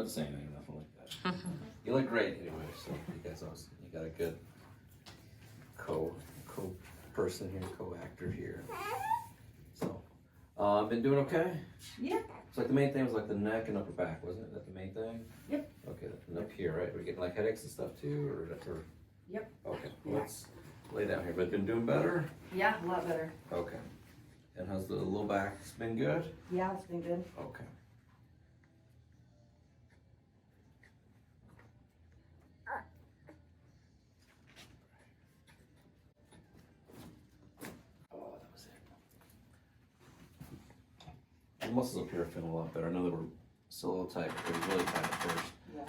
to say anything, nothing like that. You look great anyway, so you guys always, you got a good co-person here, co-actor here. So, been doing okay? Yeah. So like the main thing was like the neck and upper back, wasn't it? That the main thing? Yep. Okay, and up here, right? We're getting like headaches and stuff too, or? Yep. Okay, well, let's lay down here. But been doing better? Yeah, a lot better. Okay. And how's the low back? It's been good? Yeah, it's been good. Okay. Oh, that was it. The muscles up here are feeling a lot better. I know they were still a little tight, but they were really tight at first. Yeah.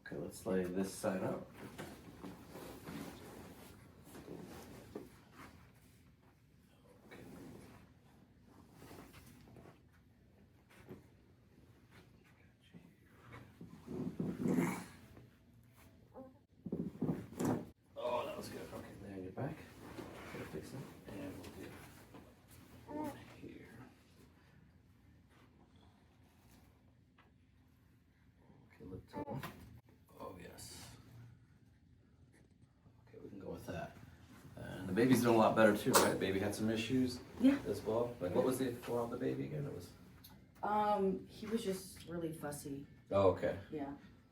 Okay, let's lay this side up. Oh, that was good. Okay, lay on your back. Gotta fix it. And we'll do one here. Okay, look tall. Oh, yes. Okay, we can go with that. And the baby's doing a lot better too, right? Baby had some issues Yeah. as well. Like, what was the for on the baby again? It was. He was just really fussy. Oh, okay. Yeah.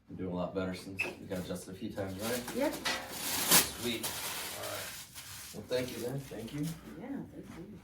Been doing a lot better since we got adjusted a few times, right? Yeah. Sweet. All right. Well, thank you then. Thank you. Yeah, thank you.